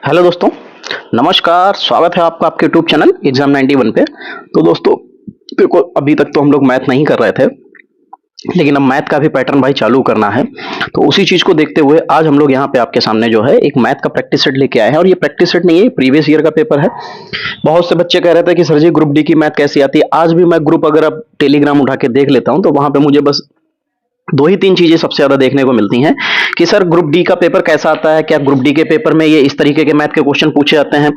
Hello दोस्तों, नमस्कार। स्वागत है आपका आपके यूट्यूब चैनल एग्जाम 91 पे। तो दोस्तों देखो, अभी तक तो हम लोग मैथ नहीं कर रहे थे, लेकिन अब मैथ का भी पैटर्न भाई चालू करना है। तो उसी चीज को देखते हुए आज हम लोग यहाँ पे आपके सामने जो है एक मैथ का प्रैक्टिस सेट लेके आए हैं। और ये प्रैक्टिस सेट नहीं है, प्रीवियस ईयर का पेपर है। बहुत से बच्चे कह रहे थे कि सर जी ग्रुप डी की मैथ कैसी आती है। आज भी मैं ग्रुप अगर अब टेलीग्राम उठा के देख लेता हूँ तो वहां पे मुझे बस दो ही तीन चीजें सबसे ज्यादा देखने को मिलती हैं कि सर ग्रुप डी का पेपर कैसा आता है, क्या ग्रुप डी के पेपर में ये इस तरीके के मैथ के क्वेश्चन पूछे जाते हैं,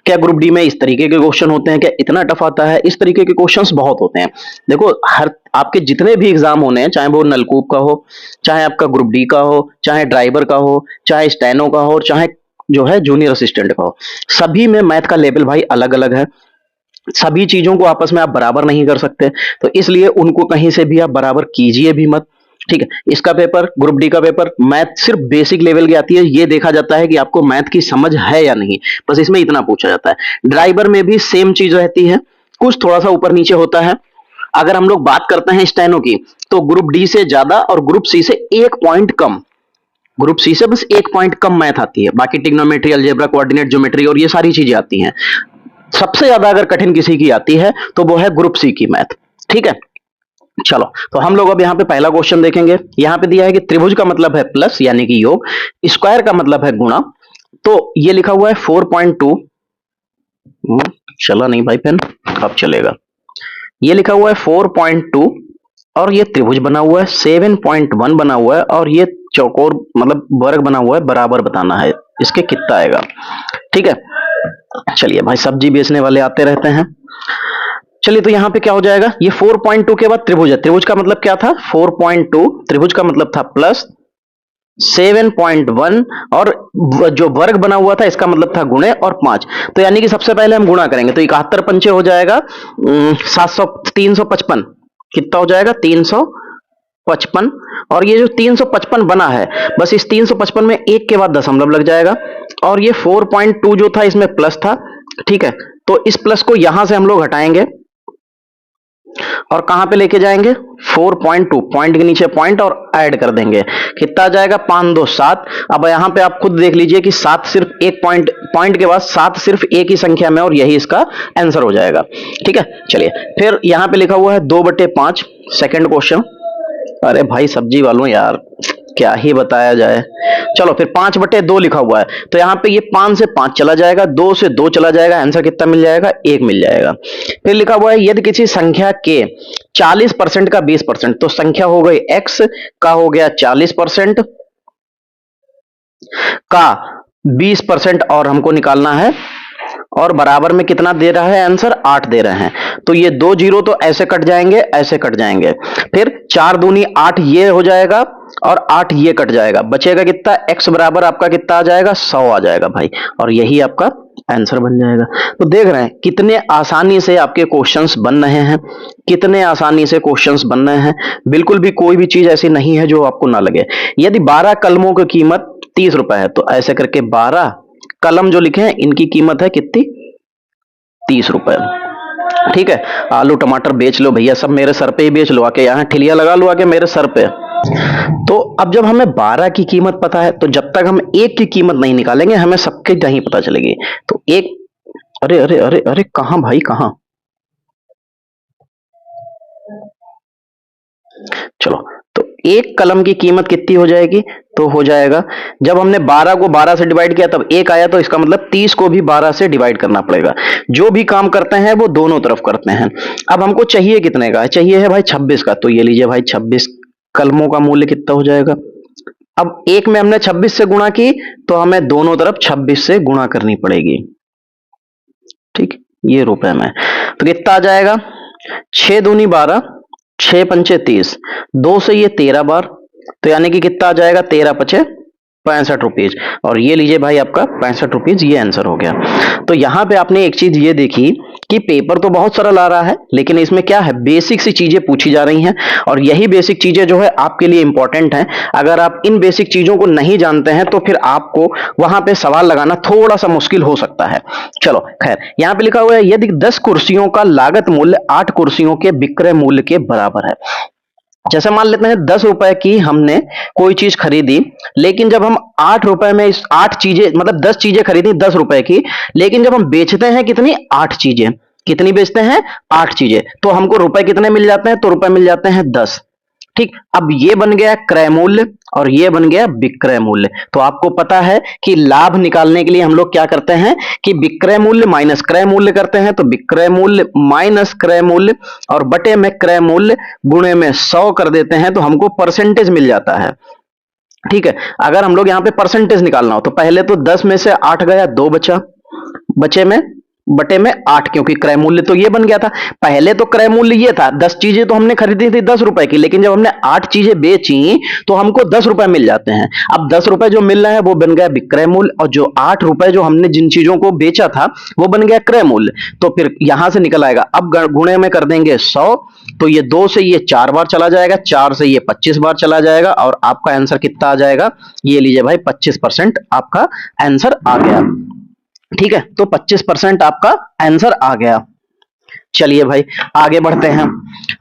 क्या ग्रुप डी में इस तरीके के क्वेश्चन होते हैं, क्या इतना टफ आता है। इस तरीके के क्वेश्चंस बहुत होते हैं। देखो, हर आपके जितने भी एग्जाम होने हैं, चाहे वो नलकूप का हो, चाहे आपका ग्रुप डी का हो, चाहे ड्राइवर का हो, चाहे स्टेनो का हो, चाहे जो है जूनियर असिस्टेंट का हो, सभी में मैथ का लेवल भाई अलग अलग है। सभी चीजों को आपस में आप बराबर नहीं कर सकते, तो इसलिए उनको कहीं से भी आप बराबर कीजिए भी मत। ठीक है, इसका पेपर ग्रुप डी का पेपर मैथ सिर्फ बेसिक लेवल की आती है। ये देखा जाता है कि आपको मैथ की समझ है या नहीं, बस इसमें इतना पूछा जाता है। ड्राइवर में भी सेम चीज रहती है, कुछ थोड़ा सा ऊपर नीचे होता है। अगर हम लोग बात करते हैं स्टेनो की, तो ग्रुप डी से ज्यादा और ग्रुप सी से एक पॉइंट कम, ग्रुप सी से बस एक पॉइंट कम मैथ आती है। बाकी टिग्नोमेट्री, अलजेब्रा, कोऑर्डिनेट ज्योमेट्री और ये सारी चीजें आती हैं। सबसे ज्यादा अगर कठिन किसी की आती है तो वो है ग्रुप सी की मैथ। ठीक है, चलो तो हम लोग अब यहाँ पे पहला क्वेश्चन देखेंगे। यहाँ पे दिया है कि त्रिभुज का मतलब है प्लस यानी कि योग, स्क्वायर का मतलब है गुणा। तो ये लिखा हुआ है 4.2। चला नहीं भाई पेन, अब चलेगा। ये लिखा हुआ है 4.2 और ये त्रिभुज बना हुआ है 7.1 बना हुआ है और ये चौकोर मतलब वर्ग बना हुआ है, बराबर बताना है इसके कितना आएगा। ठीक है, चलिए भाई, सब्जी बेचने वाले आते रहते हैं। चलिए तो यहाँ पे क्या हो जाएगा, ये 4.2 के बाद त्रिभुज है। त्रिभुज का मतलब क्या था, 4.2, त्रिभुज का मतलब था प्लस 7.1 और जो वर्ग बना हुआ था इसका मतलब था गुणे और 5। तो यानी कि सबसे पहले हम गुणा करेंगे तो 71 पंचे हो जाएगा 355। कितना हो जाएगा, 355। और ये जो 355 बना है, बस इस 355 में एक के बाद दशमलव लग जाएगा। और ये 4.2 जो था इसमें प्लस था। ठीक है, तो इस प्लस को यहां से हम लोग हटाएंगे और कहां पे लेके जाएंगे, 4.2 पॉइंट के नीचे पॉइंट और ऐड कर देंगे। कितना आ जाएगा, 5 2 7। अब यहां पे आप खुद देख लीजिए कि 7 सिर्फ एक पॉइंट, पॉइंट के बाद 7 सिर्फ एक ही संख्या में, और यही इसका आंसर हो जाएगा। ठीक है, चलिए फिर यहां पे लिखा हुआ है 2/5, सेकंड क्वेश्चन। अरे भाई सब्जी वालों यार, क्या ही बताया जाए। चलो फिर 5/2 लिखा हुआ है, तो यहाँ पे ये 5 से 5 चला जाएगा, 2 से 2 चला जाएगा, आंसर कितना मिल जाएगा, 1 मिल जाएगा। फिर लिखा हुआ है यदि किसी संख्या के 40% का 20%, तो संख्या हो गई x का हो गया 40% का 20% और हमको निकालना है, और बराबर में कितना दे रहा है आंसर, 8 दे रहे हैं। तो ये 2 जीरो तो ऐसे कट जाएंगे, ऐसे कट जाएंगे। फिर 4 दूनी 8 ये हो जाएगा और 8 ये कट जाएगा, बचेगा कितना, x बराबर आपका कितना आ जाएगा, 100 आ जाएगा भाई, और यही आपका आंसर बन जाएगा। तो देख रहे हैं कितने आसानी से आपके क्वेश्चंस बन रहे हैं, कितने आसानी से क्वेश्चंस बन रहे हैं। बिल्कुल भी कोई भी चीज ऐसी नहीं है जो आपको ना लगे। यदि 12 कलमों की कीमत 30 रुपए है, तो ऐसे करके 12 कलम जो लिखे हैं इनकी कीमत है कितनी, 30 रुपए। ठीक है, आलू टमाटर बेच लो भैया, सब मेरे सर पे ही बेच लो आके, यहाँ ठिलिया लगा लो आके मेरे सर पे। तो अब जब हमें 12 की कीमत पता है, तो जब तक हम एक की कीमत नहीं निकालेंगे हमें सबकी नहीं पता चलेगी। तो एक, अरे अरे अरे अरे, कहां भाई कहां, चलो तो एक कलम की कीमत कितनी हो जाएगी, तो हो जाएगा, जब हमने 12 को 12 से डिवाइड किया तब एक आया, तो इसका मतलब 30 को भी 12 से डिवाइड करना पड़ेगा। जो भी काम करते हैं वो दोनों तरफ करते हैं। अब हमको चाहिए कितने का, चाहिए है भाई 26 का, तो ये लीजिए भाई 26 कलमों का मूल्य कितना हो जाएगा। अब एक में हमने 26 से गुणा की, तो हमें दोनों तरफ 26 से गुणा करनी पड़ेगी। ठीक, ये रुपए में, तो कितना आ जाएगा, 6 दूनी 12, 6 पंचे 30, 2 से ये 13 बार, तो यानी कि कितना आ जाएगा, 13 पचे 65 रुपीज। और ये लीजिए भाई आपका 65 रुपीज, ये आंसर हो गया। तो यहाँ पे आपने एक चीज ये देखी कि पेपर तो बहुत सरल आ रहा है, लेकिन इसमें क्या है, बेसिक सी चीजें पूछी जा रही हैं, और यही बेसिक चीजें जो है आपके लिए इंपॉर्टेंट हैं। अगर आप इन बेसिक चीजों को नहीं जानते हैं तो फिर आपको वहां पे सवाल लगाना थोड़ा सा मुश्किल हो सकता है। चलो खैर, यहाँ पे लिखा हुआ है यदि 10 कुर्सियों का लागत मूल्य 8 कुर्सियों के विक्रय मूल्य के बराबर है। जैसे मान लेते हैं 10 रुपए की हमने कोई चीज खरीदी, लेकिन जब हम 8 रुपए में इस 8 चीजें मतलब 10 चीजें खरीदी 10 रुपए की, लेकिन जब हम बेचते हैं कितनी 8 चीजें, कितनी बेचते हैं 8 चीजें, तो हमको रुपए कितने मिल जाते हैं, तो रुपए मिल जाते हैं 10। ठीक, अब ये बन गया क्रय मूल्य और ये बन गया विक्रय मूल्य। तो आपको पता है कि लाभ निकालने के लिए हम लोग क्या करते हैं कि विक्रय मूल्य माइनस क्रय मूल्य करते हैं, तो विक्रय मूल्य माइनस क्रय मूल्य और बटे में क्रय मूल्य गुणे में 100 कर देते हैं, तो हमको परसेंटेज मिल जाता है। ठीक है, अगर हम लोग यहाँ पे परसेंटेज निकालना हो तो पहले तो 10 में से 8 गया, 2 बचा, बचे में बटे में 8, क्योंकि क्रय मूल्य तो ये बन गया था। पहले तो क्रय मूल्य ये था, 10 चीजें तो हमने खरीदी थी 10 रुपए की, लेकिन जब हमने 8 चीजें बेची तो हमको 10 रुपए मिल जाते हैं। अब 10 रुपए जो मिल रहा है वो बन गया विक्रय मूल्य, और जो 8 रुपए जो हमने जिन चीजों को बेचा था वो बन गया क्रय मूल्य। तो फिर यहां से निकल आएगा, अब गुणे में कर देंगे 100, तो ये 2 से ये 4 बार चला जाएगा, 4 से ये 25 बार चला जाएगा, और आपका आंसर कितना आ जाएगा, ये लीजिए भाई 25% आपका आंसर आ गया। ठीक है, तो 25% आपका आंसर आ गया। चलिए भाई आगे बढ़ते हैं।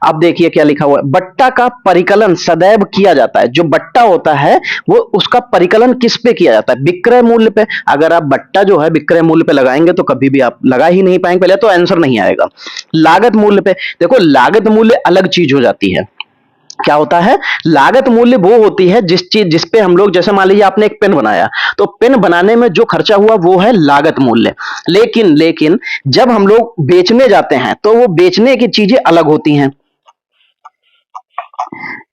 अब देखिए क्या लिखा हुआ है, बट्टा का परिकलन सदैव किया जाता है। जो बट्टा होता है वो उसका परिकलन किस पे किया जाता है, विक्रय मूल्य पे। अगर आप बट्टा जो है विक्रय मूल्य पे लगाएंगे तो कभी भी आप लगा ही नहीं पाएंगे, पहले तो आंसर नहीं आएगा। लागत मूल्य पे देखो, लागत मूल्य अलग चीज हो जाती है। क्या होता है, लागत मूल्य वो होती है जिस पे हम लोग, जैसे मान लीजिए आपने एक पेन बनाया, तो पेन बनाने में जो खर्चा हुआ वो है लागत मूल्य। लेकिन जब हम लोग बेचने जाते हैं तो वो बेचने की चीजें अलग होती हैं।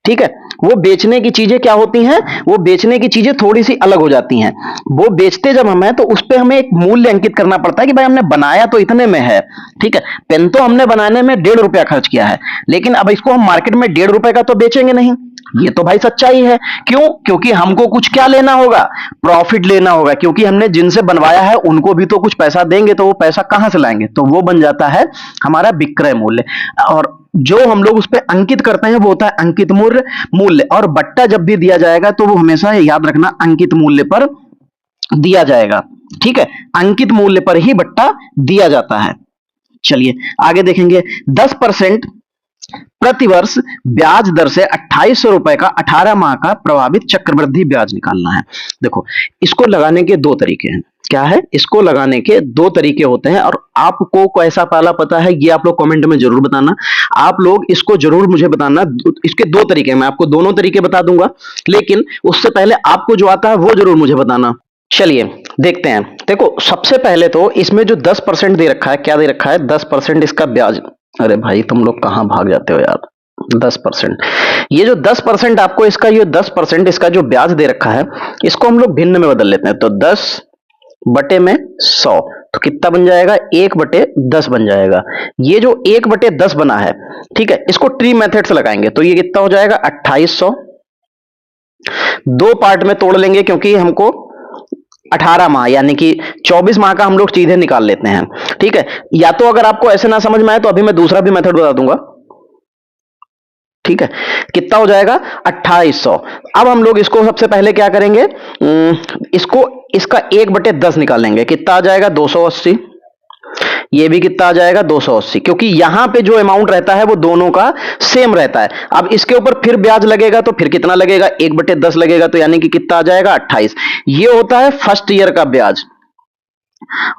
ठीक है, वो बेचने की चीजें क्या होती हैं, वो बेचने की चीजें थोड़ी सी अलग हो जाती हैं। वो बेचते जब हम हैं तो उस पे हमें एक मूल्य अंकित करना पड़ता है कि भाई हमने बनाया तो इतने में है। ठीक है, पेन तो हमने बनाने में 1.5 रुपया खर्च किया है, लेकिन अब इसको हम मार्केट में 1.5 रुपए का तो बेचेंगे नहीं। ये तो भाई सच्चाई है। क्यों? क्योंकि हमको कुछ क्या लेना होगा, प्रॉफिट लेना होगा, क्योंकि हमने जिनसे बनवाया है उनको भी तो कुछ पैसा देंगे, तो वो पैसा कहां से लाएंगे, तो वो बन जाता है हमारा विक्रय मूल्य। और जो हम लोग उस पर अंकित करते हैं वो होता है अंकित मूल्य। और बट्टा जब भी दिया जाएगा तो वो हमेशा याद रखना अंकित मूल्य पर दिया जाएगा। ठीक है, अंकित मूल्य पर ही बट्टा दिया जाता है। चलिए आगे देखेंगे, 10% प्रतिवर्ष ब्याज दर से 2800 रुपए का 18 माह का प्रभावित चक्रवृद्धि ब्याज निकालना है। देखो, इसको लगाने के दो तरीके हैं। क्या है, इसको लगाने के दो तरीके होते हैं, और आपको कैसा पहला पता है ये आप लोग कमेंट में जरूर बताना। आप लोग इसको जरूर मुझे बताना। इसके दो तरीके, मैं आपको दोनों तरीके बता दूंगा, लेकिन उससे पहले आपको जो आता है वो जरूर मुझे बताना। चलिए देखते हैं। देखो, सबसे पहले तो इसमें जो 10% दे रखा है, क्या दे रखा है, 10% इसका ब्याज। अरे भाई तुम लोग कहां भाग जाते हो यार, 10%। ये जो 10% आपको इसका, ये 10% इसका जो ब्याज दे रखा है, इसको हम लोग भिन्न में बदल लेते हैं। तो 10 बटे में 100, तो कितना बन जाएगा, 1/10 बन जाएगा। ये जो 1/10 बना है, ठीक है, इसको ट्री मेथड से लगाएंगे तो ये कितना हो जाएगा, 2800। दो पार्ट में तोड़ लेंगे क्योंकि हमको 18 माह यानी कि 24 माह का हम लोग सीधे निकाल लेते हैं। ठीक है, या तो अगर आपको ऐसे ना समझ में आए तो अभी मैं दूसरा भी मेथड बता दूंगा। ठीक है, कितना हो जाएगा, 2800। अब हम लोग इसको सबसे पहले क्या करेंगे, इसको इसका 1/10 निकालेंगे, कितना आ जाएगा, 280। ये भी कितना आ जाएगा, 280, क्योंकि यहां पे जो अमाउंट रहता है वो दोनों का सेम रहता है। अब इसके ऊपर फिर ब्याज लगेगा तो फिर कितना लगेगा, 1/10 लगेगा, तो यानी कि कितना आ जाएगा, 28। ये होता है फर्स्ट ईयर का ब्याज,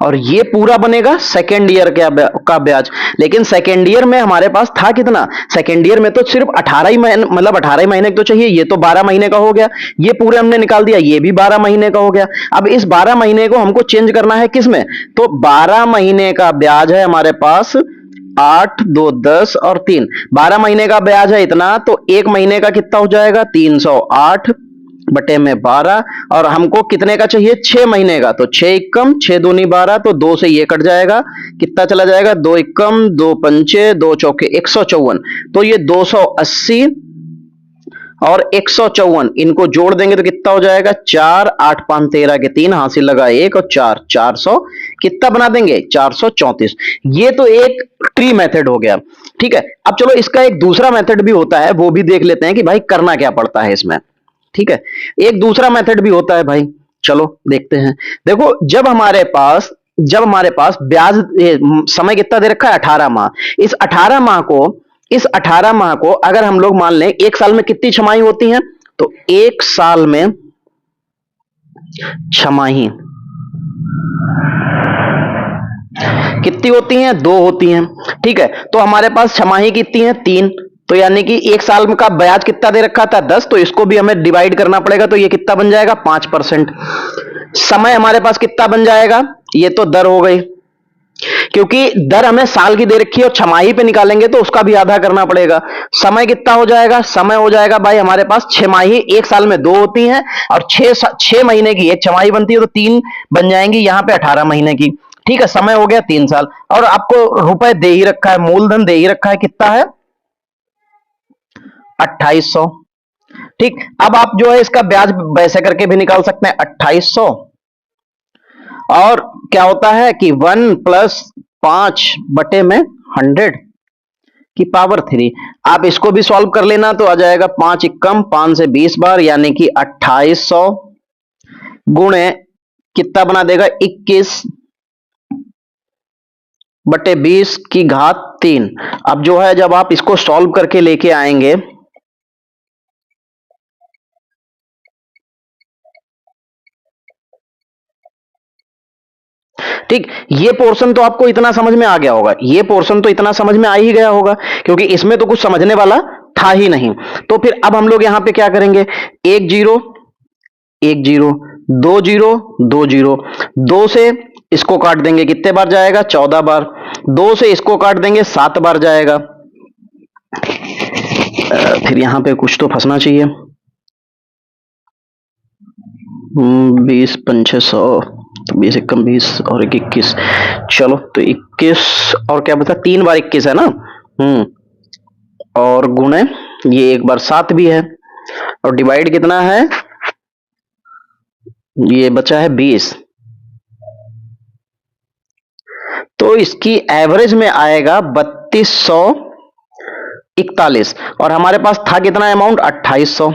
और ये पूरा बनेगा सेकेंड ईयर का ब्याज। लेकिन सेकेंड ईयर में हमारे पास था कितना, सेकेंड ईयर में तो सिर्फ 18 ही महीने, मतलब 18 ही महीने तो चाहिए, ये तो 12 महीने का हो गया। ये पूरे हमने निकाल दिया, ये भी 12 महीने का हो गया। अब इस 12 महीने को हमको चेंज करना है किस में, तो 12 महीने का ब्याज है हमारे पास 8, 2, 10 और 3। 12 महीने का ब्याज है इतना, तो एक महीने का कितना हो जाएगा, 308 बटे में 12, और हमको कितने का चाहिए, 6 महीने का, तो 6 एकम 6 दूनी 12, तो 2 से ये कट जाएगा, कितना चला जाएगा, 2 एकम 2 पंचे 2 चौके 154। तो ये 280 और 154 इनको जोड़ देंगे तो कितना हो जाएगा, 4, 8, 5, 13 के 3 हासिल लगा 1 और 4, 400 कितना बना देंगे, 434। ये तो एक ट्री मेथड हो गया। ठीक है, अब चलो इसका एक दूसरा मेथड भी होता है, वो भी देख लेते हैं कि भाई करना क्या पड़ता है इसमें। ठीक है, एक दूसरा मेथड भी होता है भाई, चलो देखते हैं। देखो, जब हमारे पास ब्याज समय कितना दे रखा है, 18 माह। इस 18 माह को इस 18 माह को अगर हम लोग मान लें एक साल में कितनी छमाही होती हैं, तो एक साल में छमाही कितनी होती हैं, 2 होती हैं। ठीक है, तो हमारे पास छमाही कितनी है, 3। तो यानी कि एक साल का ब्याज कितना दे रखा था, 10, तो इसको भी हमें डिवाइड करना पड़ेगा, तो ये कितना बन जाएगा, 5%। समय हमारे पास कितना बन जाएगा, ये तो दर हो गई, क्योंकि दर हमें साल की दे रखी है और छमाही पे निकालेंगे तो उसका भी आधा करना पड़ेगा। समय कितना हो जाएगा, समय हो जाएगा भाई हमारे पास छमाही, एक साल में 2 होती हैं और 6 महीने की एक छमाही बनती है, तो 3 बन जाएंगी यहां पे 18 महीने की। ठीक है, समय हो गया 3 साल, और आपको रुपए दे ही रखा है, मूलधन दे ही रखा है, कितना है, 2800। ठीक, अब आप जो है इसका ब्याज वैसे करके भी निकाल सकते हैं, 2800, और क्या होता है कि 1 + 5 बटे में 100 की पावर 3। आप इसको भी सॉल्व कर लेना, तो आ जाएगा 5 एकम 5 से 20 बार, यानी कि 2800 गुणे कितना बना देगा, 21 बटे 20 की घात 3। अब जो है जब आप इसको सॉल्व करके लेके आएंगे, ठीक, ये पोर्शन तो आपको इतना समझ में आ गया होगा, ये पोर्शन तो इतना समझ में आ ही गया होगा, क्योंकि इसमें तो कुछ समझने वाला था ही नहीं। तो फिर अब हम लोग यहां पे क्या करेंगे, 1 0 1 0, 2 0 2 0, 2 से इसको काट देंगे, कितने बार जाएगा, 14 बार, 2 से इसको काट देंगे, 7 बार जाएगा। फिर यहां पे कुछ तो फंसना चाहिए, 20 पंचे 100, तो 20 एकम 20 और 1 21, चलो तो 21 और क्या बता, 3 बार 21 है ना, और गुणे ये 1 बार 7 भी है, और डिवाइड कितना है, ये बचा है 20, तो इसकी एवरेज में आएगा 3241, और हमारे पास था कितना अमाउंट, 2800,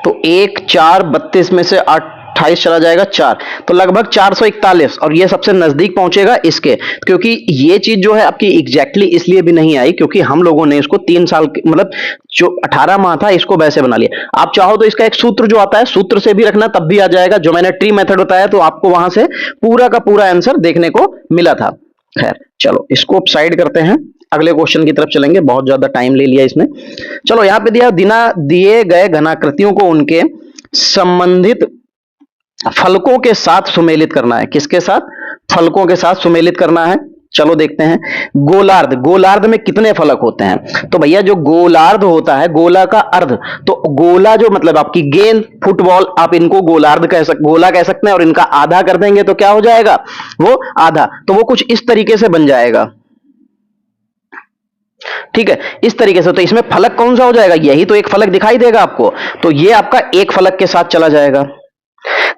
तो 1 4 32 में से 28 चला जाएगा 4, तो लगभग 441, और ये सबसे नजदीक पहुंचेगा इसके, क्योंकि ये चीज जो है आपकी एग्जैक्टली इसलिए भी नहीं आई क्योंकि हम लोगों ने इसको 3 साल मतलब जो 18 माह था इसको वैसे बना लिया। आप चाहो तो इसका एक सूत्र जो आता है, सूत्र से भी रखना, तब भी आ जाएगा, जो मैंने ट्री मेथड बताया तो आपको वहां से पूरा का पूरा आंसर देखने को मिला था। खैर चलो इसको साइड करते हैं, अगले क्वेश्चन की तरफ चलेंगे, बहुत ज्यादा टाइम ले लिया इसने। चलो यहाँ पे दिए गए घनाकृतियों को उनके संबंधित फलकों के साथ सुमेलित करना है, किसके साथ, फलकों के साथ सुमेलित करना है। चलो देखते हैं, गोलार्ध, गोलार्ध में कितने फलक होते हैं, तो भैया जो गोलार्ध होता है, गोला का अर्ध, तो गोला जो मतलब आपकी गेंद, फुटबॉल, आप इनको गोलार्ध गोला कह सकते हैं, और इनका आधा कर देंगे तो क्या हो जाएगा, वो आधा, तो वो कुछ इस तरीके से बन जाएगा। ठीक है, इस तरीके से, तो इसमें फलक कौन सा हो जाएगा, यही तो एक फलक दिखाई देगा आपको, तो ये आपका एक फलक के साथ चला जाएगा।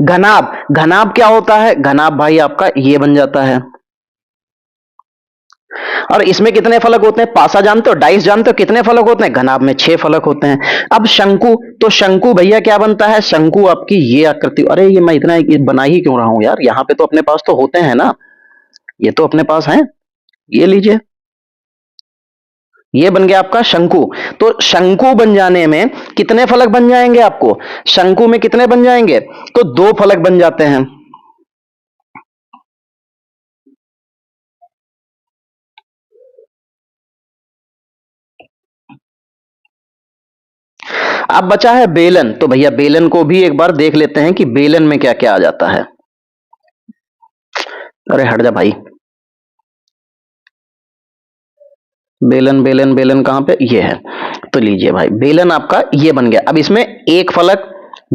घनाभ, घनाभ क्या होता है, घनाभ भाई आपका ये बन जाता है, और इसमें कितने फलक होते हैं, पासा जानते हो, डाइस जानते हो, कितने फलक होते हैं, घनाभ में 6 फलक होते हैं। अब शंकु, तो शंकु भैया क्या बनता है, शंकु आपकी ये आकृति, अरे ये मैं इतना बना ही क्यों रहा हूं यार, यहाँ पे तो अपने पास तो होते हैं ना, ये तो अपने पास है, ये लीजिए, ये बन गया आपका शंकु। तो शंकु बन जाने में कितने फलक बन जाएंगे आपको, शंकु में कितने बन जाएंगे, तो 2 फलक बन जाते हैं। अब बचा है बेलन, तो भैया बेलन को भी एक बार देख लेते हैं कि बेलन में क्या क्या आ जाता है। अरे हट जा भाई, बेलन बेलन बेलन कहां पे, ये है, तो लीजिए भाई बेलन आपका ये बन गया। अब इसमें 1 फलक,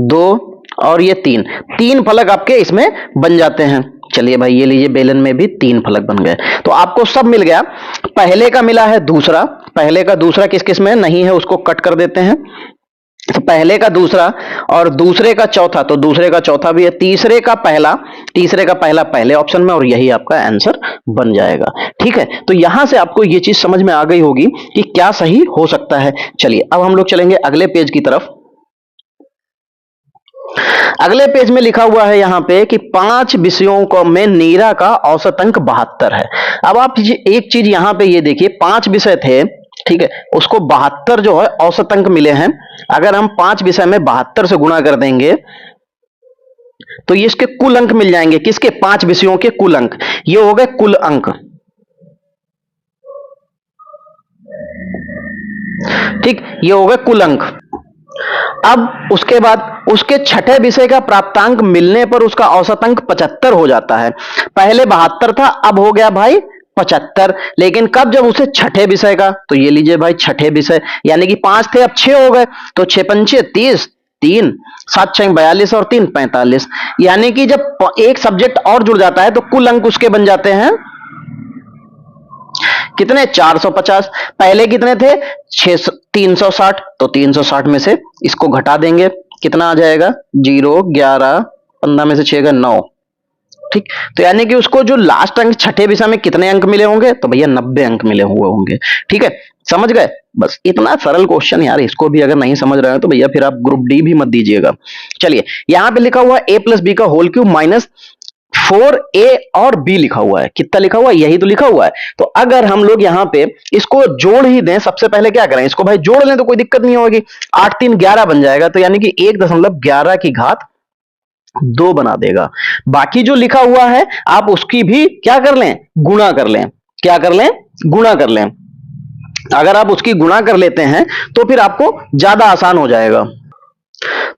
2 और ये 3 फलक आपके इसमें बन जाते हैं। चलिए भाई ये लीजिए, बेलन में भी 3 फलक बन गए, तो आपको सब मिल गया। पहले का मिला है दूसरा, पहले का दूसरा किस किस में नहीं है उसको कट कर देते हैं, तो पहले का दूसरा और दूसरे का चौथा, तो दूसरे का चौथा भी है, तीसरे का पहला पहले ऑप्शन में, और यही आपका आंसर बन जाएगा। ठीक है, तो यहां से आपको ये चीज समझ में आ गई होगी कि क्या सही हो सकता है। चलिए अब हम लोग चलेंगे अगले पेज की तरफ। अगले पेज में लिखा हुआ है यहां पे कि 5 विषयों को में नीरा का औसत अंक 72 है। अब आप एक चीज यहां पे ये देखिए, 5 विषय थे, ठीक है, उसको 72 जो है औसत अंक मिले हैं। अगर हम 5 विषय में 72 से गुणा कर देंगे तो ये इसके कुल अंक मिल जाएंगे। किसके? 5 विषयों के कुल अंक। ये हो गए कुल अंक। ठीक, ये हो गए कुल अंक। अब उसके बाद उसके छठे विषय का प्राप्तांक मिलने पर उसका औसत अंक 75 हो जाता है। पहले 72 था, अब हो गया भाई 75। लेकिन कब? जब उसे छठे विषय का, तो ये लीजिए भाई छठे विषय, यानी कि 5 थे अब 6 हो गए, तो 6 पंचे 30, 3 7 6 42 और 3 45। यानी कि जब एक सब्जेक्ट और जुड़ जाता है तो कुल अंक उसके बन जाते हैं कितने? 450। पहले कितने थे? 360। तो 360 में से इसको घटा देंगे, कितना आ जाएगा? 0, 11, 15 में से 6 का 9। ठीक, तो यानी कि उसको जो लास्ट अंक छठे विषय में कितने अंक मिले होंगे? तो भैया 90 अंक मिले हुए होंगे। ठीक है, समझ गए? बस इतना सरल क्वेश्चन यार, इसको भी अगर नहीं समझ रहे हो तो भैया फिर आप ग्रुप डी भी मत दीजिएगा। चलिए, यहां पे लिखा हुआ a प्लस बी का होल क्यूब माइनस 4a और b लिखा हुआ है। कितना लिखा हुआ है? यही तो लिखा हुआ है। तो अगर हम लोग यहाँ पे इसको जोड़ ही दें, सबसे पहले क्या करें? इसको भाई जोड़ लें तो कोई दिक्कत नहीं होगी। 8 3 11 बन जाएगा, तो यानी कि 1.11 की घात 2 बना देगा। बाकी जो लिखा हुआ है आप उसकी भी क्या कर लें? गुणा कर लें। क्या कर लें? गुणा कर लें। अगर आप उसकी गुणा कर लेते हैं तो फिर आपको ज्यादा आसान हो जाएगा।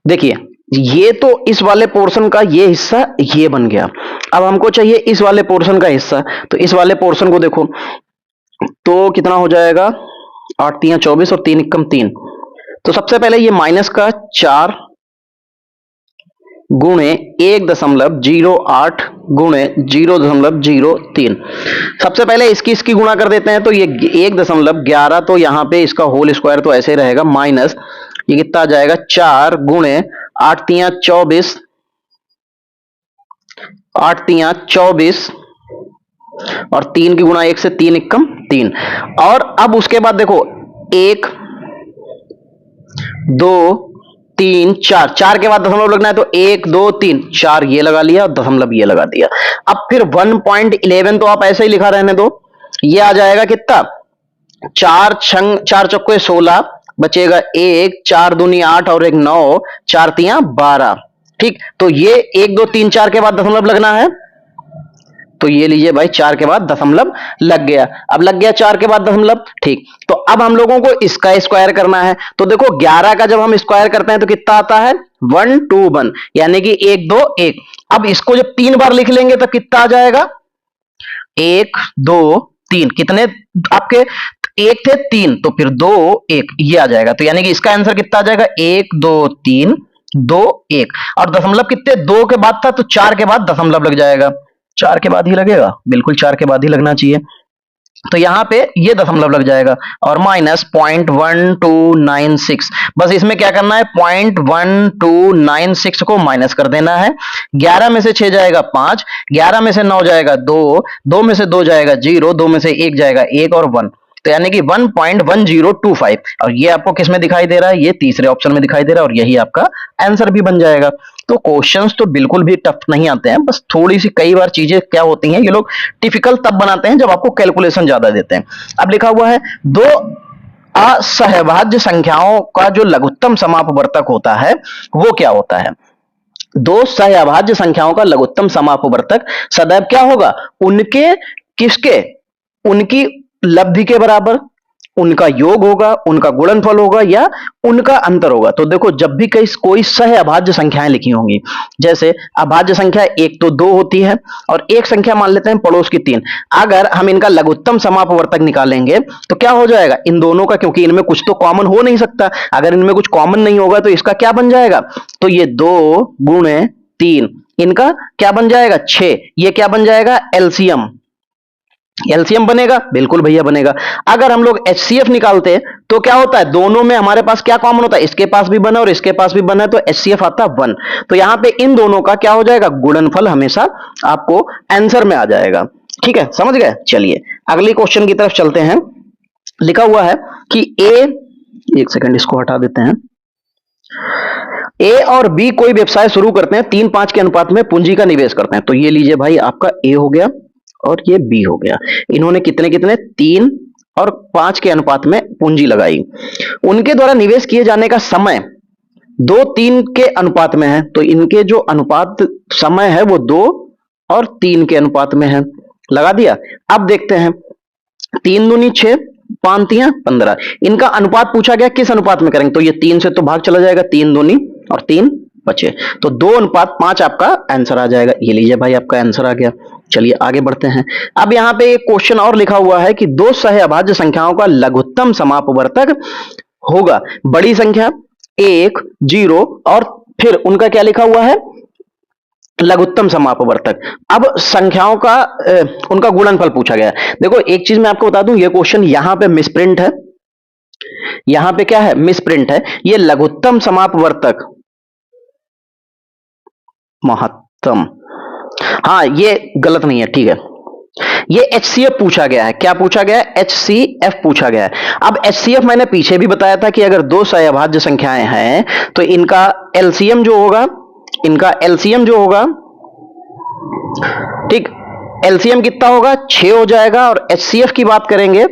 देखिए, ये तो इस वाले पोर्शन का ये हिस्सा ये बन गया। अब हमको चाहिए इस वाले पोर्शन का हिस्सा, तो इस वाले पोर्शन को देखो तो कितना हो जाएगा? 8 3 24 और 3 एकम 3। तो सबसे पहले ये माइनस का 4 गुणे 1.08 गुणे 0.03। सबसे पहले इसकी गुणा कर देते हैं, तो ये 1.11, तो यहां पे इसका होल स्क्वायर तो ऐसे रहेगा, माइनस ये कितना आ जाएगा? 4 गुणे 8 3 24, 8 3 24 और 3 की गुणा 1 से 3 एकम 3। और अब उसके बाद देखो 1 2 3 4, 4 के बाद दशमलव लगना है, तो 1 2 3 4 ये लगा लिया और दशमलव ये लगा दिया। अब फिर 1.11 तो आप ऐसे ही लिखा रहने दो। ये आ जाएगा कितना? 4 चौके 16 बचेगा 1, 4 दूनी 8 और 1 9, 4 तिया 12। ठीक, तो ये 1 2 3 4 के बाद दशमलव लगना है, तो ये लीजिए भाई 4 के बाद दशमलव लग गया। अब लग गया 4 के बाद दशमलव। ठीक, तो अब हम लोगों को इसका स्क्वायर करना है। तो देखो 11 का जब हम स्क्वायर करते हैं तो कितना आता है? 1 2 1, यानी कि 1 2 1। अब इसको जब 3 बार लिख लेंगे तो कितना आ जाएगा? 1 2 3। कितने आपके? 1 थे 3, तो फिर 2 1 ये आ जाएगा। तो यानी कि इसका आंसर कितना आ जाएगा? 1 2 3 2 1। और दशमलव कितने? 2 के बाद था, तो 4 के बाद दशमलव लग जाएगा। 4 के बाद ही लगेगा, बिल्कुल 4 के बाद ही लगना चाहिए। तो यहां पे ये दशमलव लग जाएगा और माइनस 0.1296। बस इसमें क्या करना है? 0.1296 को माइनस कर देना है। 11 में से 6 जाएगा 5, 11 में से 9 जाएगा 2, 2 में से 2 जाएगा 0, 2 में से 1 जाएगा 1 और 1, तो यानी कि 1.1025। और ये आपको किस में दिखाई दे रहा है? ये तीसरे ऑप्शन में दिखाई दे रहा है, और यही आपका आंसर भी बन जाएगा। तो क्वेश्चंस तो बिल्कुल भी टफ नहीं आते हैं, बस थोड़ी सी कई बार चीजें क्या होती हैं, ये लोग डिफिकल्ट तब बनाते हैं जब आपको कैलकुलेशन ज्यादा देते हैं। अब लिखा हुआ है दो असहभाज्य संख्याओं का जो लघुत्तम समापवर्तक होता है वो क्या होता है? दो सहअभाज्य संख्याओं का लघुत्तम समापवर्तक सदैव क्या होगा? उनके किसके? उनकी लब्धि के बराबर, उनका योग होगा, उनका गुणनफल होगा या उनका अंतर होगा। तो देखो जब भी कोई सहअभाज्य संख्याएं लिखी होंगी, जैसे अभाज्य संख्या 1 तो 2 होती है और एक संख्या मान लेते हैं पड़ोस की 3। अगर हम इनका लघुत्तम समापवर्तक निकालेंगे तो क्या हो जाएगा? इन दोनों का, क्योंकि इनमें कुछ तो कॉमन हो नहीं सकता, अगर इनमें कुछ कॉमन नहीं होगा तो इसका क्या बन जाएगा? तो ये 2 गुणे 3, इनका क्या बन जाएगा? 6। ये क्या बन जाएगा? एलसीएम। एलसीएम बनेगा, बिल्कुल भैया बनेगा। अगर हम लोग एचसीएफ निकालते हैं तो क्या होता है? दोनों में हमारे पास क्या कॉमन होता है? इसके पास भी बना और इसके पास भी बना है, तो एचसीएफ आता है 1। तो यहां पे इन दोनों का क्या हो जाएगा? गुणनफल हमेशा आपको आंसर में आ जाएगा। ठीक है, समझ गए? चलिए अगली क्वेश्चन की तरफ चलते हैं। लिखा हुआ है कि एक सेकंड इसको हटा देते हैं। ए और बी कोई व्यवसाय शुरू करते हैं, 3-5 के अनुपात में पूंजी का निवेश करते हैं। तो ये लीजिए भाई आपका ए हो गया और ये बी हो गया। इन्होंने कितने कितने? 3 और 5 के अनुपात में पूंजी लगाई। उनके द्वारा निवेश किए जाने का समय 2-3 के अनुपात में है, तो इनके जो अनुपात समय है वो 2 और 3 के अनुपात में है। लगा दिया। अब देखते हैं, 3 दूनी 6, 5 तियां 15, इनका अनुपात पूछा गया किस अनुपात में करेंगे, तो ये 3 से तो भाग चला जाएगा, 3 दूनी और 3 बचे, तो 2:5 आपका आंसर आ जाएगा। ये लीजिए भाई, आपका आंसर आ गया। चलिए आगे बढ़ते हैं। अब यहां पे एक क्वेश्चन और लिखा हुआ है कि दो सहअभाज्य संख्याओं का लघुत्तम समापवर्तक होगा बड़ी संख्या 1, 0 और फिर उनका क्या लिखा हुआ है, लघुत्तम समापवर्तक। अब संख्याओं का उनका गुणनफल पूछा गया है। देखो एक चीज मैं आपको बता दूं, ये क्वेश्चन यहां पे मिसप्रिंट है, यहां पे क्या है, मिसप्रिंट है। ये लघुत्तम समापवर्तक महत्तम, हाँ ये गलत नहीं है, ठीक है। ये HCF पूछा गया है। क्या पूछा गया है, HCF पूछा गया है। अब HCF मैंने पीछे भी बताया था कि अगर दो सहअभाज्य संख्याएं हैं तो इनका LCM जो होगा, इनका LCM जो होगा, ठीक, LCM कितना होगा, 6 हो जाएगा, और HCF की बात करेंगे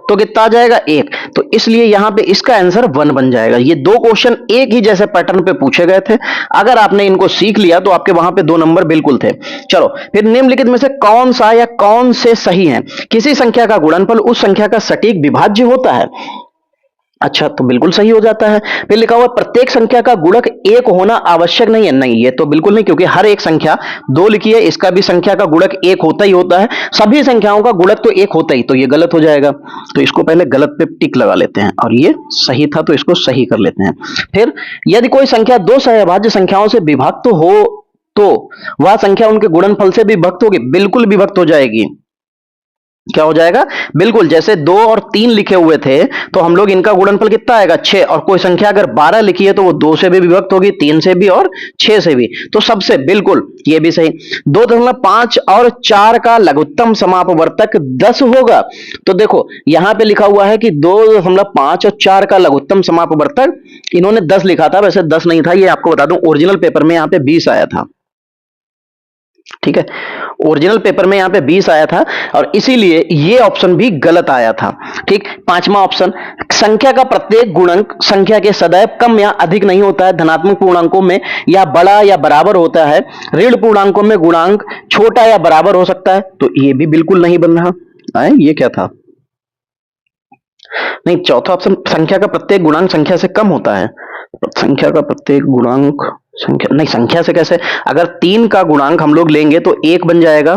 तो कितना आ जाएगा, 1। तो इसलिए यहां पे इसका आंसर 1 बन जाएगा। ये दो क्वेश्चन एक ही जैसे पैटर्न पे पूछे गए थे, अगर आपने इनको सीख लिया तो आपके वहां पे 2 नंबर बिल्कुल थे। चलो फिर, निम्नलिखित में से कौन सा या कौन से सही है, किसी संख्या का गुणनफल उस संख्या का सटीक विभाज्य होता है। अच्छा, तो बिल्कुल सही हो जाता है। फिर लिखा हुआ प्रत्येक संख्या का गुणक 1 होना आवश्यक नहीं है। नहीं, ये तो बिल्कुल नहीं, क्योंकि हर एक संख्या 2 लिखी है, इसका भी संख्या का गुणक 1 होता ही होता है। सभी संख्याओं का गुणक तो 1 होता ही, तो ये गलत हो जाएगा। तो इसको पहले गलत पे टिक लगा लेते हैं, और ये सही था तो इसको सही कर लेते हैं। फिर यदि कोई संख्या दो सहअभाज्य संख्याओं से विभक्त हो तो वह संख्या उनके गुणनफल से विभक्त होगी। बिल्कुल विभक्त हो जाएगी। क्या हो जाएगा, बिल्कुल। जैसे 2 और 3 लिखे हुए थे तो हम लोग इनका गुणनफल कितना आएगा, 6, और कोई संख्या अगर 12 लिखी है तो वो 2 से भी विभक्त होगी, 3 से भी और 6 से भी, तो सबसे बिल्कुल ये भी सही। 2.5 और 4 का लघुत्तम समापवर्तक 10 होगा। तो देखो यहां पे लिखा हुआ है कि 2.5 और 4 का लघुत्तम समापवर्तक, इन्होंने 10 लिखा था, वैसे 10 नहीं था, ये आपको बता दूं ओरिजिनल पेपर में यहां पे 20 आया था। ठीक है, ओरिजिनल पेपर में यहां पे 20 आया था, और इसीलिए ये ऑप्शन भी गलत आया था। ठीक, 5वां ऑप्शन, संख्या का प्रत्येक गुणक संख्या के सदैव कम या अधिक नहीं होता है। धनात्मक पूर्णांकों में या बड़ा या बराबर होता है, ऋण पूर्णांकों में गुणांक छोटा या बराबर हो सकता है। तो ये भी बिल्कुल नहीं बन रहा है। ये क्या था, नहीं, चौथा ऑप्शन, संख्या का प्रत्येक गुणांक संख्या से कम होता है। संख्या का प्रत्येक गुणांक संख्या, नहीं, संख्या से कैसे, अगर 3 का गुणांक हम लोग लेंगे तो 1 बन जाएगा,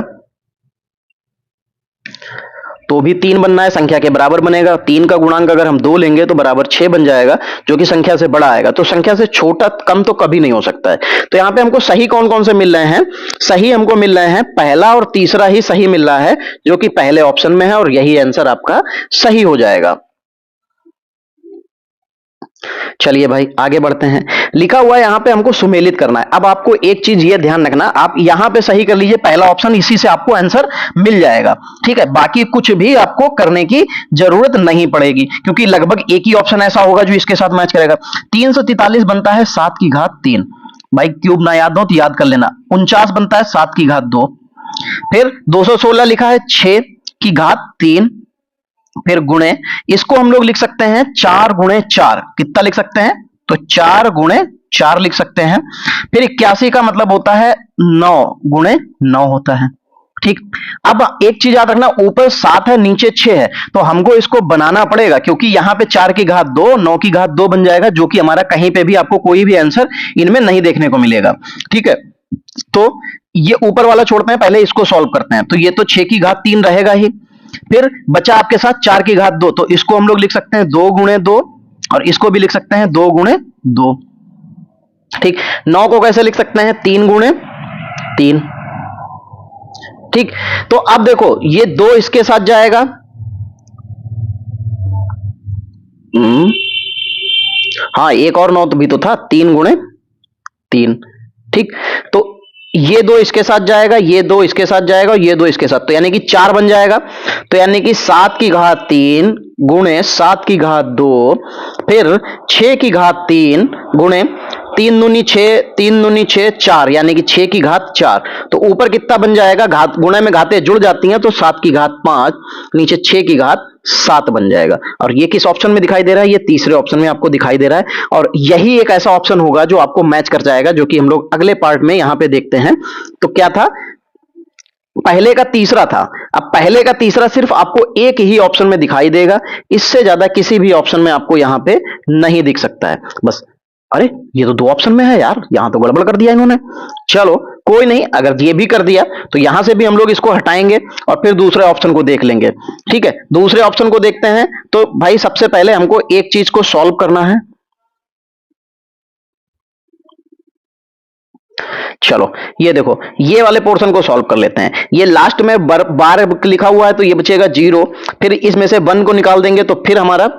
तो भी 3 बनना है, संख्या के बराबर बनेगा। 3 का गुणांक अगर हम 2 लेंगे तो बराबर 6 बन जाएगा, जो कि संख्या से बड़ा आएगा। तो संख्या से छोटा कम तो कभी नहीं हो सकता है। तो यहां पे हमको सही कौन कौन से मिल रहे हैं, सही हमको मिल रहे हैं पहला और तीसरा ही सही मिल रहा है, जो कि पहले ऑप्शन में है, और यही आंसर आपका सही हो जाएगा। चलिए भाई आगे बढ़ते हैं। लिखा हुआ है यहां पे हमको सुमेलित करना है। अब आपको एक चीज ये ध्यान रखना, आप यहां पे सही कर लीजिए पहला ऑप्शन, इसी से आपको आंसर मिल जाएगा। ठीक है, बाकी कुछ भी आपको करने की जरूरत नहीं पड़ेगी, क्योंकि लगभग एक ही ऑप्शन ऐसा होगा जो इसके साथ मैच करेगा। 343 बनता है 7 की घात 3, भाई क्यूब ना याद हो तो याद कर लेना। 49 बनता है 7 की घात 2, फिर 216 लिखा है 6 की घात 3, फिर गुणे, इसको हम लोग लिख सकते हैं 4 गुणे 4, कितना लिख सकते हैं, तो 4 गुणे 4 लिख सकते हैं। फिर 81 का मतलब होता है 9 गुणे 9 होता है। ठीक, अब एक चीज याद रखना, ऊपर 7 है नीचे 6 है, तो हमको इसको बनाना पड़ेगा, क्योंकि यहां पे 4 की घात 2, 9 की घात 2 बन जाएगा, जो कि हमारा कहीं पे भी आपको कोई भी आंसर इनमें नहीं देखने को मिलेगा। ठीक है, तो ये ऊपर वाला छोड़ते हैं, पहले इसको सॉल्व करते हैं। तो ये तो 6 की घात 3 रहेगा ही, फिर बचा आपके साथ 4 की घात 2, तो इसको हम लोग लिख सकते हैं 2 गुणे 2, और इसको भी लिख सकते हैं 2 गुणे 2। ठीक, 9 को कैसे लिख सकते हैं, 3 गुणे 3। ठीक, तो अब देखो ये 2 इसके साथ जाएगा, हाँ एक और 9 तो भी तो था, 3 गुणे 3। ठीक, तो ये 2 इसके साथ जाएगा, ये 2 इसके साथ जाएगा, और ये 2 इसके साथ, तो यानी कि 4 बन जाएगा। तो यानी कि 7 की घात 3 गुणे 7 की घात 2, फिर 6 की घात 3 गुणे 3 दूनी 6, 3 दूनी 6, 4, यानी कि 6 की घात 4। तो ऊपर कितना बन जाएगा, घात गुणे में घातें जुड़ जाती हैं, तो 7 की घात 5, नीचे 6 की घात 7 बन जाएगा। और ये किस ऑप्शन में दिखाई दे रहा है? ये तीसरे ऑप्शन में आपको दिखाई दे रहा है। और यही एक ऐसा ऑप्शन होगा जो आपको मैच कर जाएगा, जो कि हम लोग अगले पार्ट में यहां पे देखते हैं। तो क्या था? पहले का तीसरा था। अब पहले का तीसरा सिर्फ आपको एक ही ऑप्शन में दिखाई देगा, इससे ज्यादा किसी भी ऑप्शन में आपको यहां पे नहीं दिख सकता है। बस, अरे ये तो 2 ऑप्शन में है यार, यहां तो गड़बड़ कर दिया इन्होंने। चलो कोई नहीं, अगर ये भी कर दिया तो यहां से भी हम लोग इसको हटाएंगे और फिर दूसरे ऑप्शन को देख लेंगे। ठीक है, दूसरे ऑप्शन को देखते हैं। तो भाई सबसे पहले हमको एक चीज को सॉल्व करना है। चलो ये देखो, ये वाले पोर्शन को सॉल्व कर लेते हैं। ये लास्ट में बार लिखा हुआ है तो ये बचेगा 0, फिर इसमें से 1 को निकाल देंगे तो फिर हमारा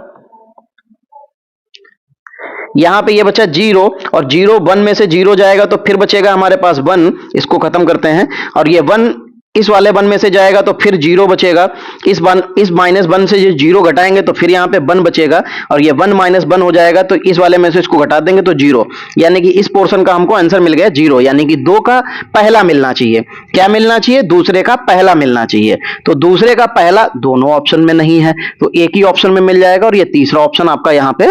यहां पे ये बचा 0, और 0 1 में से 0 जाएगा तो फिर बचेगा हमारे पास 1। इसको खत्म करते हैं, और ये 1 इस वाले 1 में से जाएगा तो फिर 0 बचेगा। इस -1 से ये 0 घटाएंगे तो फिर यहाँ पे 1 बचेगा, और ये 1 -1 हो जाएगा तो इस वाले में से इसको घटा देंगे तो 0। यानी कि इस पोर्शन का हमको आंसर मिल गया 0, यानी कि 2 का पहला मिलना चाहिए। क्या मिलना चाहिए? दूसरे का पहला मिलना चाहिए। तो दूसरे का पहला दोनों ऑप्शन में नहीं है, तो एक ही ऑप्शन में मिल जाएगा, और ये तीसरा ऑप्शन आपका यहाँ पे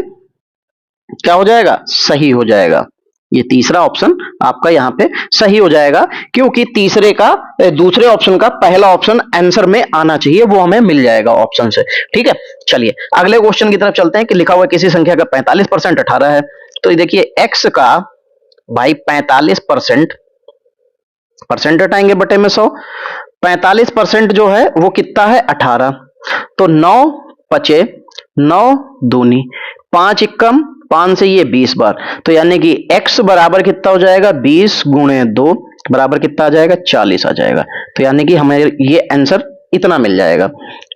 क्या हो जाएगा? सही हो जाएगा। ये तीसरा ऑप्शन आपका यहां पे सही हो जाएगा, क्योंकि तीसरे का दूसरे ऑप्शन का पहला ऑप्शन आंसर में आना चाहिए, वो हमें मिल जाएगा ऑप्शन से। ठीक है, चलिए अगले क्वेश्चन की तरफ चलते हैं कि लिखा हुआ किसी संख्या का 45% 18 है। तो ये देखिए x का भाई 45%, परसेंट हटाएंगे बटे में 100, 45% जो है वो कितना है? 18। तो 9 बचे 9 दूनी 5 एकम 5 से ये 20 बार, तो यानी कि x बराबर कितना हो जाएगा? 20 गुणे 2 बराबर कितना आ जाएगा? 40 आ जाएगा। तो यानी कि हमें ये आंसर इतना मिल जाएगा।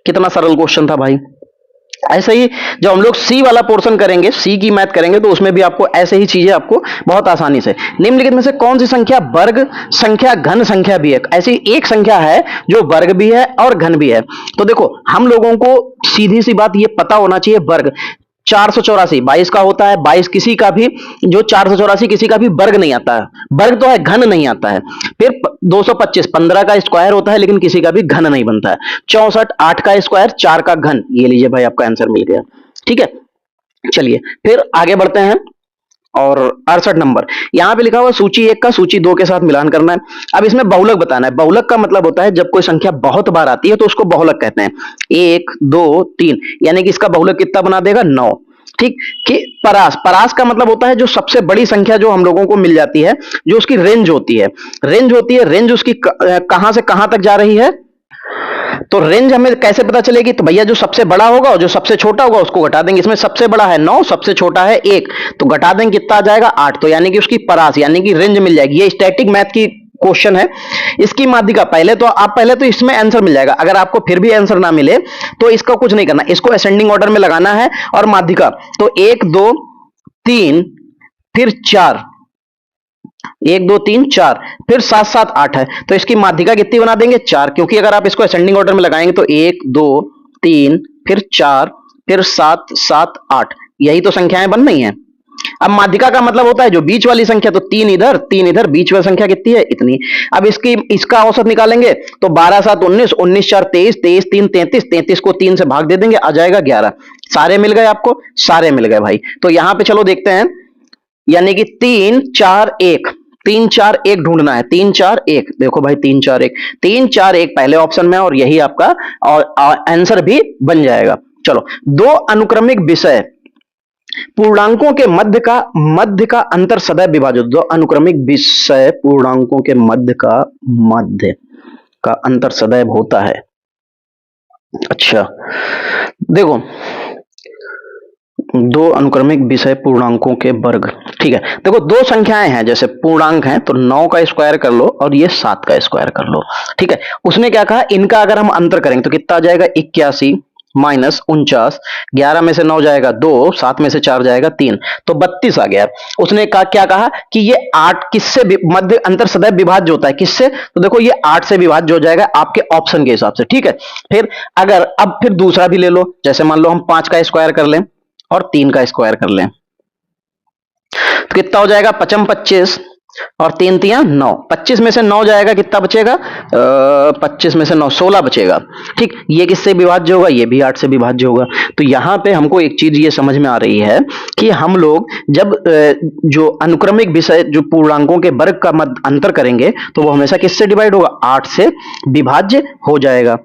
कितना सरल क्वेश्चन था भाई। ऐसे ही जब हम लोग सी वाला पोर्शन करेंगे, सी की मैथ करेंगे, तो उसमें भी आपको ऐसे ही चीजें आपको बहुत आसानी से, निम्नलिखित में से कौन सी संख्या वर्ग संख्या घन संख्या भी है? ऐसी एक संख्या है जो वर्ग भी है और घन भी है। तो देखो हम लोगों को सीधी सी बात ये पता होना चाहिए, वर्ग 484 22 का होता है, 22 किसी का भी, जो 484 किसी का भी वर्ग नहीं आता है, वर्ग तो है घन नहीं आता है। फिर 225 15 का स्क्वायर होता है लेकिन किसी का भी घन नहीं बनता है। 64 8 का स्क्वायर 4 का घन, ये लीजिए भाई आपका आंसर मिल गया। ठीक है, चलिए फिर आगे बढ़ते हैं। और 68 नंबर यहां पे लिखा हुआ सूची 1 का सूची 2 के साथ मिलान करना है। अब इसमें बहुलक बताना है। बहुलक का मतलब होता है जब कोई संख्या बहुत बार आती है तो उसको बहुलक कहते हैं। 1 2 3, यानी कि इसका बहुलक कितना बना देगा? 9। ठीक, कि परास, परास का मतलब होता है जो सबसे बड़ी संख्या जो हम लोगों को मिल जाती है, जो उसकी रेंज होती है, रेंज उसकी कहां से कहां तक जा रही है। तो रेंज हमें कैसे पता चलेगी? तो भैया जो सबसे बड़ा होगा और जो सबसे छोटा होगा उसको घटा देंगे। इसमें सबसे बड़ा है 9, सबसे छोटा है 1, तो घटा देंगे कितना आ जाएगा? 8। तो यानी कि उसकी परास यानी कि रेंज मिल जाएगी। ये स्टैटिक मैथ की क्वेश्चन है। इसकी माध्यिका पहले तो इसमें आंसर मिल जाएगा। अगर आपको फिर भी आंसर ना मिले तो इसका कुछ नहीं करना, इसको असेंडिंग ऑर्डर में लगाना है। और माध्यिका तो 1 2 3 फिर 4, 1 2 3 4 फिर 7 7 8 है, तो इसकी माध्यिका कितनी बना देंगे? 4, क्योंकि अगर आप इसको असेंडिंग ऑर्डर में लगाएंगे तो 1 2 3 फिर 4 फिर 7 7 8, यही तो संख्याएं बन रही हैं। अब माध्यिका का मतलब होता है जो बीच वाली संख्या, तो 3 इधर, बीच वाली संख्या कितनी है? इतनी। अब इसका औसत निकालेंगे तो 12 7 19, 19 4 23, 23 3 33, 33 को 3 से भाग दे देंगे, आ जाएगा 11। सारे मिल गए आपको? सारे मिल गए भाई। तो यहां पे चलो देखते हैं, यानी कि 3 4 1, 3 4 1 ढूंढना है। 3 4 1, देखो भाई 3 4 1, 3 4 1 पहले ऑप्शन में, और यही आपका और आंसर भी बन जाएगा। चलो, दो अनुक्रमिक विषय पूर्णांकों के मध्य का अंतर सदैव विभाज्य। दो अनुक्रमिक विषय पूर्णांकों के मध्य का अंतर सदैव होता है। अच्छा देखो, दो अनुक्रमिक विषय पूर्णांकों के वर्ग। ठीक है, देखो दो संख्याएं हैं, जैसे पूर्णांक हैं तो 9 का स्क्वायर कर लो और ये 7 का स्क्वायर कर लो। ठीक है, उसने क्या कहा, इनका अगर हम अंतर करेंगे तो कितना आ जाएगा? 81 माइनस 49, 11 में से 9 जाएगा 2, 7 में से 4 जाएगा 3, तो 32 आ गया। उसने क्या कहा कि ये 8 किससे मध्य अंतर सदैव विभाज्य होता है? किससे? तो देखो ये 8 से विभाज्य हो जाएगा आपके ऑप्शन के हिसाब से। ठीक है, फिर अगर अब फिर दूसरा भी ले लो, जैसे मान लो हम 5 का स्क्वायर कर लें और 3 का स्क्वायर कर लें, तो कितना हो जाएगा? 55 25, और 3 तियां 9, 25 में से 9 जाएगा, कितना बचेगा? 25 में से 9 16 बचेगा। ठीक, ये किससे विभाज्य होगा? ये भी 8 से विभाज्य होगा। तो यहां पे हमको एक चीज ये समझ में आ रही है कि हम लोग जब जो अनुक्रमिक विषय जो पूर्णांकों के वर्ग का अंतर करेंगे तो वो हमेशा किससे डिवाइड होगा? 8 से विभाज्य हो जाएगा।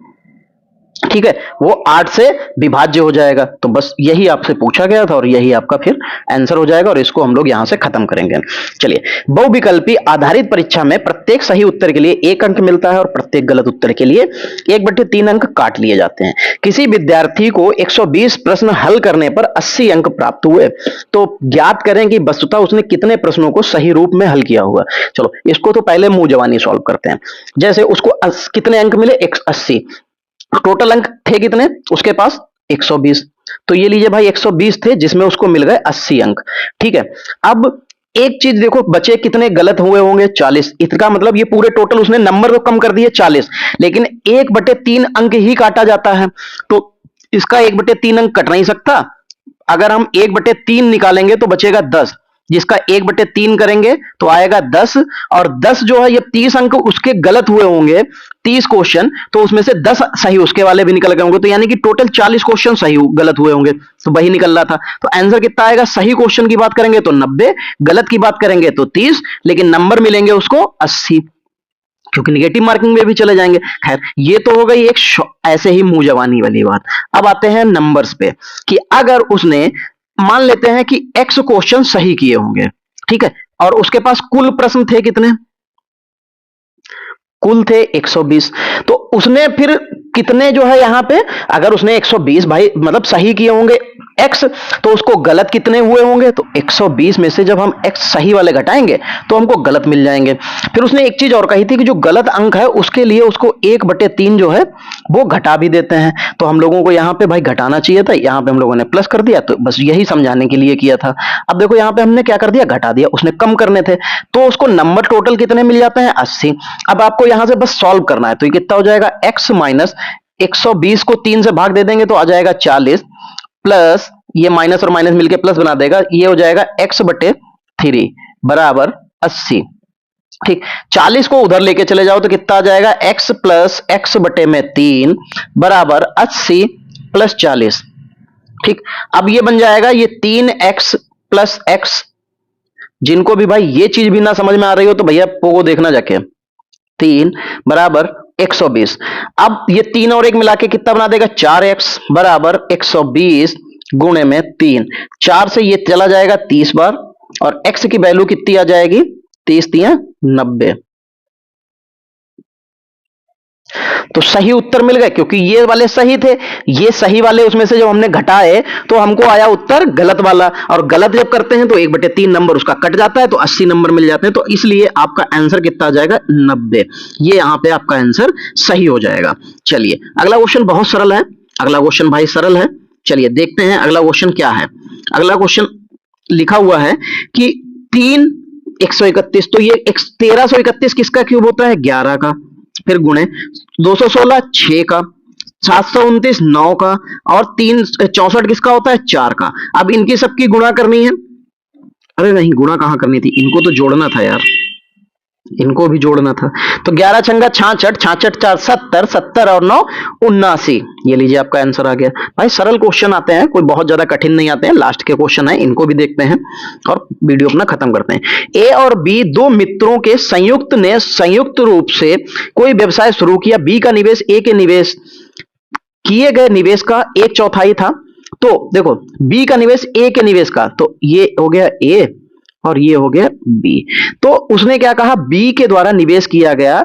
ठीक है, वो 8 से विभाज्य हो जाएगा। तो बस यही आपसे पूछा गया था और यही आपका फिर आंसर हो जाएगा और इसको हम लोग यहां से खत्म करेंगे। चलिए, बहुविकल्पी आधारित परीक्षा में प्रत्येक सही उत्तर के लिए 1 अंक मिलता है और प्रत्येक गलत उत्तर के लिए 1/3 अंक काट लिए जाते हैं। किसी विद्यार्थी को 120 प्रश्न हल करने पर 80 अंक प्राप्त हुए, तो ज्ञात करें कि वस्तुतः उसने कितने प्रश्नों को सही रूप में हल किया होगा। चलो, इसको तो पहले मुंह जवानी सॉल्व करते हैं। जैसे उसको कितने अंक मिले? 80। टोटल अंक थे कितने उसके पास? 120। तो ये लीजिए भाई, 120 थे जिसमें उसको मिल गए 80 अंक। ठीक है, अब एक चीज देखो, बचे कितने गलत हुए होंगे? 40। इसका मतलब ये पूरे टोटल उसने नंबर तो कम कर दिए 40, लेकिन 1/3 अंक ही काटा जाता है, तो इसका 1/3 अंक कट नहीं सकता। अगर हम 1/3 निकालेंगे तो बचेगा 10, जिसका 1/3 करेंगे तो आएगा 10, और 10 जो है ये 30 अंक उसके गलत हुए होंगे, 30 क्वेश्चन, तो उसमें से 10 सही उसके वाले भी निकल गए होंगे, तो यानी कि टोटल 40 क्वेश्चन सही गलत हुए होंगे, तो वही निकल रहा था। तो आंसर कितना आएगा? सही क्वेश्चन की बात करेंगे तो 90, गलत की बात करेंगे तो 30, लेकिन नंबर मिलेंगे उसको 80, क्योंकि निगेटिव मार्किंग में भी चले जाएंगे। खैर, ये तो हो गई एक ऐसे ही मुंह जवानी वाली बात। अब आते हैं नंबर्स पे, कि अगर उसने मान लेते हैं कि x क्वेश्चन सही किए होंगे, ठीक है, और उसके पास कुल प्रश्न थे कितने? कुल थे 120। तो उसने फिर कितने जो है यहां पे, अगर उसने 120 भाई मतलब सही किए होंगे x, तो उसको गलत कितने हुए होंगे? तो 120 में से जब हम x सही वाले घटाएंगे तो हमको गलत मिल जाएंगे। फिर उसने एक चीज और कही थी कि जो गलत अंक है उसके लिए उसको 1/3 जो है वो घटा भी देते हैं। तो हम लोगों को यहाँ पे भाई घटाना चाहिए था, यहाँ पे हम लोगों ने प्लस कर दिया, तो बस यही समझाने के लिए किया था। अब देखो यहाँ पे हमने क्या कर दिया? घटा दिया। उसने कम करने थे, तो उसको नंबर टोटल कितने मिल जाते हैं? 80। अब आपको यहां से बस सॉल्व करना है, तो ये कितना हो जाएगा? x माइनस 120 को 3 से भाग दे देंगे तो आ जाएगा 40, प्लस ये माइनस और माइनस मिलके प्लस बना देगा, ये हो जाएगा x/3 बराबर 80। ठीक, 40 को उधर लेके चले जाओ तो कितना आ जाएगा? x प्लस x/3 बराबर 80 प्लस 40। ठीक, अब ये बन जाएगा ये 3x प्लस x। जिनको भी भाई ये चीज भी ना समझ में आ रही हो तो भैया पोगो देखना जाके। 3 बराबर 120। अब ये 3 और 1 मिला के कितना बना देगा? 4x बराबर 120 गुणे में 3। 4 से ये चला जाएगा 30 बार, और x की वैल्यू कितनी आ जाएगी? 30 तियां 90। तो सही उत्तर मिल गए, क्योंकि ये वाले सही थे, ये सही वाले उसमें से जब हमने घटाए तो हमको आया उत्तर गलत वाला, और गलत जब करते हैं तो 1/3 नंबर उसका कट जाता है, तो 80 नंबर मिल जाते हैं। तो इसलिए आपका आंसर कितना आ जाएगा? 90। ये यहां पे आपका आंसर सही हो जाएगा। चलिए, अगला क्वेश्चन बहुत सरल है। अगला क्वेश्चन भाई सरल है। चलिए देखते हैं अगला क्वेश्चन क्या है। अगला क्वेश्चन लिखा हुआ है कि 3 131, तो ये 1331 किसका क्यूब होता है? 11 का। फिर गुणे 216 6 का, 729 9 का, और 364 किसका होता है? 4 का। अब इनकी सबकी गुणा करनी है। अरे नहीं, गुणा कहां करनी थी, इनको तो जोड़ना था यार, इनको भी जोड़ना था। तो 11 छंगा 66, 66 4 70, 70 और 9 79। ये लीजिए आपका आंसर आ गया। भाई सरल क्वेश्चन आते हैं, कोई बहुत ज्यादा कठिन नहीं आते हैं। लास्ट के क्वेश्चन है, इनको भी देखते हैं और वीडियो अपना खत्म करते हैं। ए और बी दो मित्रों के संयुक्त ने संयुक्त रूप से कोई व्यवसाय शुरू किया। बी का निवेश ए के निवेश किए गए निवेश का 1/4 था। तो देखो, बी का निवेश ए के निवेश का, तो ये हो गया ए और ये हो गया बी। तो उसने क्या कहा? बी के द्वारा निवेश किया गया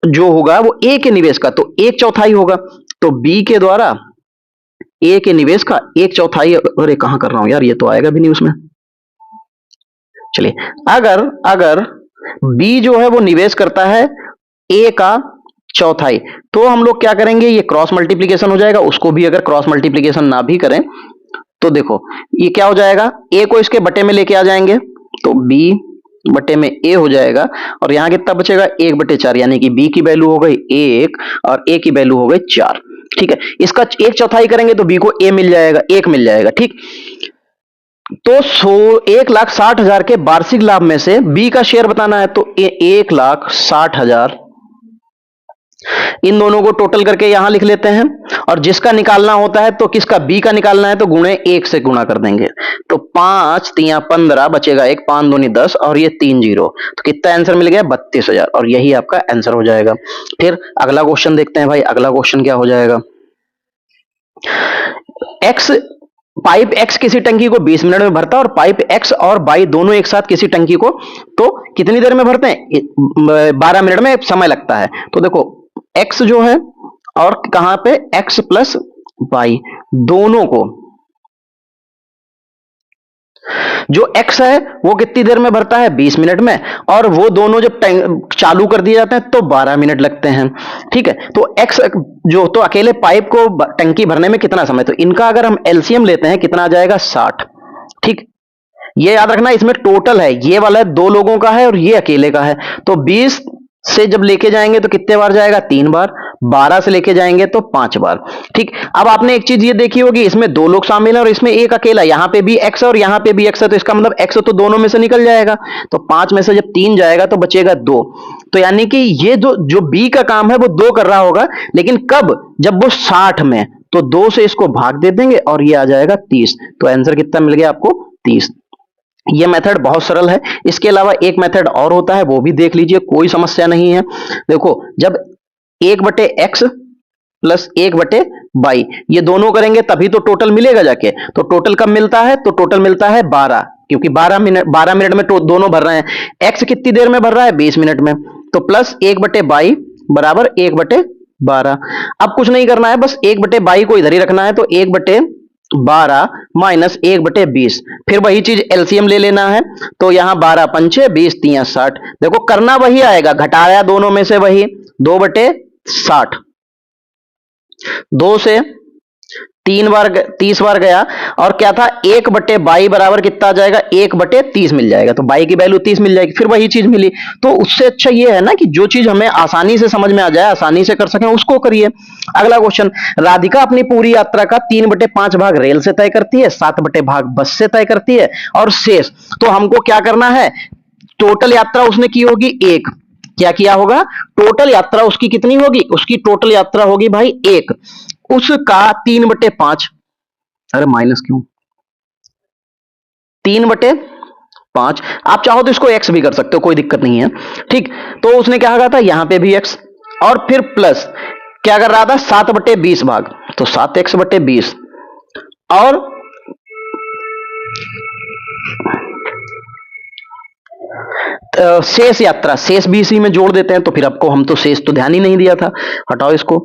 जो होगा वो ए के निवेश का तो 1/4 होगा। तो बी के द्वारा ए के निवेश का 1/4। अरे कहां कर रहा हूं यार, ये तो आएगा भी नहीं उसमें। चलिए, अगर बी जो है वो निवेश करता है ए का चौथाई, तो हम लोग क्या करेंगे? ये क्रॉस मल्टीप्लीकेशन हो जाएगा। उसको भी अगर क्रॉस मल्टीप्लीकेशन ना भी करें तो देखो ये क्या हो जाएगा? ए को इसके बटे में लेके आ जाएंगे तो बी बटे में ए हो जाएगा, और यहां कितना बचेगा? 1/4, यानी कि बी की वैल्यू हो गई 1 और ए की वैल्यू हो गई 4। ठीक है, इसका 1/4 करेंगे तो बी को ए मिल जाएगा, 1 मिल जाएगा। ठीक, तो 1,60,000 के वार्षिक लाभ में से बी का शेयर बताना है, तो 1,60,000 इन दोनों को टोटल करके यहां लिख लेते हैं, और जिसका निकालना होता है तो किसका, बी का निकालना है तो गुणे 1 से गुणा कर देंगे, तो 5 तिया 15 बचेगा 1, 5 दूनी 10 और ये 3 जीरो, तो कितना आंसर मिल गया 32,000, और यही आपका आंसर हो जाएगा। फिर अगला क्वेश्चन देखते हैं भाई, अगला क्वेश्चन क्या हो जाएगा। एक्स पाइप एक्स किसी टंकी को 20 मिनट में भरता है, और पाइप एक्स और वाई दोनों एक साथ किसी टंकी को तो कितनी देर में भरते हैं, 12 मिनट में समय लगता है। तो देखो एक्स जो है और कहां पे एक्स प्लस वाई दोनों को, जो एक्स है वो कितनी देर में भरता है 20 मिनट में, और वो दोनों जब चालू कर दिए जाते हैं तो 12 मिनट लगते हैं। ठीक है, तो एक्स जो तो अकेले पाइप को टंकी भरने में कितना समय, तो इनका अगर हम एलसीएम लेते हैं कितना आ जाएगा 60। ठीक, ये याद रखना इसमें टोटल है, ये वाला 2 लोगों का है और ये अकेले का है, तो 20 से जब लेके जाएंगे तो कितने बार जाएगा 3 बार, 12 से लेके जाएंगे तो 5 बार। ठीक, अब आपने एक चीज ये देखी होगी, इसमें 2 लोग शामिल हैं और इसमें एक अकेला, यहां पे भी एक्स और यहां पे भी एक्स है, तो इसका मतलब एक्स तो दोनों में से निकल जाएगा, तो 5 में से जब 3 जाएगा तो बचेगा 2, तो यानी कि ये जो बी का काम है वो 2 कर रहा होगा, लेकिन कब, जब वो 60 में, तो 2 से इसको भाग दे देंगे और ये आ जाएगा 30, तो आंसर कितना मिल गया आपको 30। ये मेथड बहुत सरल है, इसके अलावा एक मेथड और होता है वो भी देख लीजिए, कोई समस्या नहीं है। देखो जब 1/x प्लस 1/y ये दोनों करेंगे तभी तो टोटल मिलेगा जाके, तो टोटल कब मिलता है, तो टोटल मिलता है 12, क्योंकि 12 मिनट में दोनों भर रहे हैं। x कितनी देर में भर रहा है 20 मिनट में, तो प्लस 1/y बराबर 1/12। अब कुछ नहीं करना है, बस 1/y को इधर ही रखना है, तो 1/12 माइनस 1/20, फिर वही चीज एलसीएम ले लेना है, तो यहां 12 पंचे 20 तिया 60, देखो करना वही आएगा, घटाया दोनों में से वही 2/60, 2 से 3 बार 30 बार गया, और क्या था 1/22 बराबर कितना आ जाएगा 1/30 मिल जाएगा, तो बाई की वैल्यू 30 मिल जाएगी, फिर वही चीज मिली। तो उससे अच्छा ये है ना कि जो चीज हमें आसानी से समझ में आ जाए, आसानी से कर सकें, उसको करिए। अगला क्वेश्चन, राधिका अपनी पूरी यात्रा का 3/5 भाग रेल से तय करती है, 7/भाग बस से तय करती है, और शेष, तो हमको क्या करना है, टोटल यात्रा उसने की होगी 1, क्या किया होगा, टोटल यात्रा उसकी कितनी होगी, उसकी टोटल यात्रा होगी भाई 1, उसका 3/5, अरे माइनस क्यों, 3/5, आप चाहो तो इसको x भी कर सकते हो, कोई दिक्कत नहीं है। ठीक, तो उसने क्या कहा था, यहां पे भी x, और फिर प्लस क्या कर रहा था 7/20 भाग, तो 7x/20, और शेष यात्रा, शेष भी इसी में जोड़ देते हैं, तो फिर आपको हम तो शेष तो ध्यान ही नहीं दिया था, हटाओ इसको,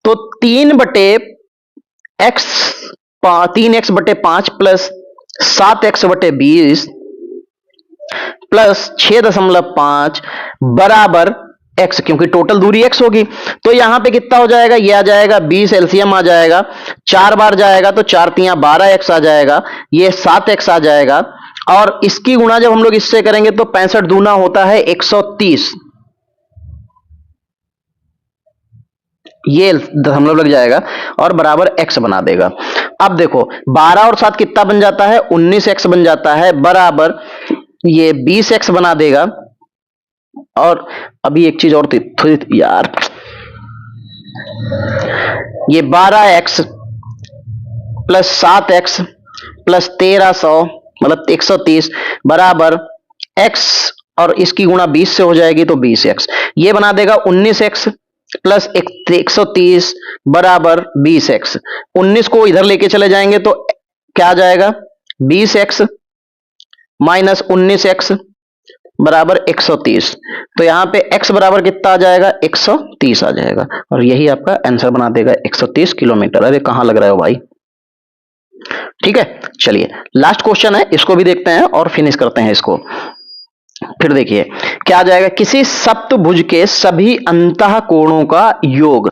तो 3x/5 प्लस 7x/20 प्लस 6.5 बराबर x, क्योंकि टोटल दूरी x होगी, तो यहां पे कितना हो जाएगा, ये आ जाएगा 20 एलसीएम आ जाएगा, 4 बार जाएगा तो 4 तिया 12x आ जाएगा, ये 7x आ जाएगा, और इसकी गुणा जब हम लोग इससे करेंगे तो 65 दूना होता है 130, ये दशमलव लग जाएगा और बराबर x बना देगा। अब देखो 12 और 7 कितना बन जाता है 19x बन जाता है, बराबर ये 20x बना देगा, और अभी एक चीज और थी यार, ये 12x प्लस 7x प्लस 1300 मतलब 130 बराबर x, और इसकी गुणा 20 से हो जाएगी तो 20x, ये बना देगा 19x प्लस 130 बराबर 20x, 19 को इधर लेके चले जाएंगे तो क्या आ जाएगा 20x माइनस 19x बराबर 130, तो यहां पे x बराबर कितना आ जाएगा 130 आ जाएगा, और यही आपका आंसर बना देगा 130 किलोमीटर। अरे कहां लग रहा है भाई, ठीक है, चलिए लास्ट क्वेश्चन है, इसको भी देखते हैं और फिनिश करते हैं इसको। फिर देखिए क्या आ जाएगा, किसी सप्तभुज के सभी अंतः कोणों का योग,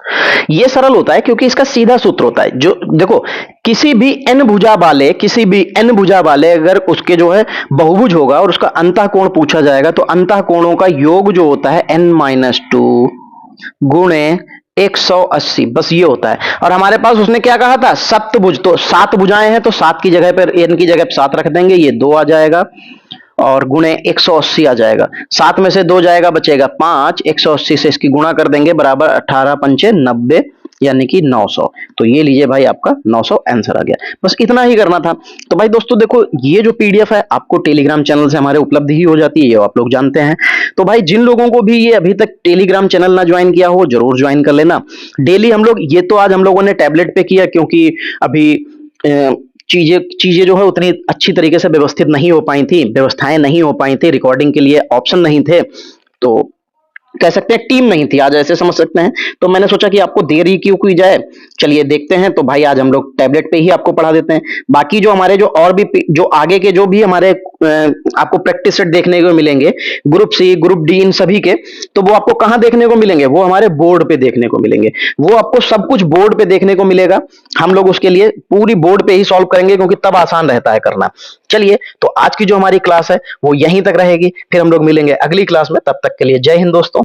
ये सरल होता है क्योंकि इसका सीधा सूत्र होता है, जो देखो किसी भी n भुजा वाले अगर उसके जो है बहुभुज होगा और उसका अंतः कोण पूछा जाएगा, तो अंतः कोणों का योग जो होता है n-2 गुणे 180, बस ये होता है। और हमारे पास उसने क्या कहा था, सप्तभुज, तो 7 भुजाएं हैं तो 7 की जगह पर, n की जगह पर 7 रख देंगे, ये 2 आ जाएगा और गुणे 180 आ जाएगा। 7 में से 2 जाएगा, बचेगा 5, 180 से इसकी गुणा कर देंगे, बराबर 18 पंचे 90, यानी कि 900। तो ये लीजिए भाई, आपका 900 आंसर आ गया। बस इतना ही करना था। तो भाई दोस्तों देखो, ये जो पीडीएफ है आपको टेलीग्राम चैनल से हमारे उपलब्ध ही हो जाती है, ये आप लोग जानते हैं। तो भाई जिन लोगों को भी ये अभी तक टेलीग्राम चैनल ना ज्वाइन किया हो, जरूर ज्वाइन कर लेना। डेली हम लोग, ये तो आज हम लोगों ने टैबलेट पे किया क्योंकि अभी चीजें चीजें जो है उतनी अच्छी तरीके से व्यवस्थित नहीं हो पाई थी, व्यवस्थाएं नहीं हो पाई थी, रिकॉर्डिंग के लिए ऑप्शन नहीं थे, तो कह सकते हैं टीम नहीं थी आज, ऐसे समझ सकते हैं। तो मैंने सोचा कि आपको देरी क्यों की जाए, चलिए देखते हैं। तो भाई आज हम लोग टैबलेट पे ही आपको पढ़ा देते हैं। बाकी जो हमारे जो और भी जो आगे के जो भी हमारे आपको प्रैक्टिस सेट देखने को मिलेंगे, ग्रुप सी ग्रुप डी इन सभी के, तो वो आपको कहां देखने को मिलेंगे, वो हमारे बोर्ड पे देखने को मिलेंगे। वो आपको सब कुछ बोर्ड पे देखने को मिलेगा। हम लोग उसके लिए पूरी बोर्ड पे ही सॉल्व करेंगे क्योंकि तब आसान रहता है करना। चलिए, तो आज की जो हमारी क्लास है वो यहीं तक रहेगी, फिर हम लोग मिलेंगे अगली क्लास में। तब तक के लिए जय हिंद दोस्तों।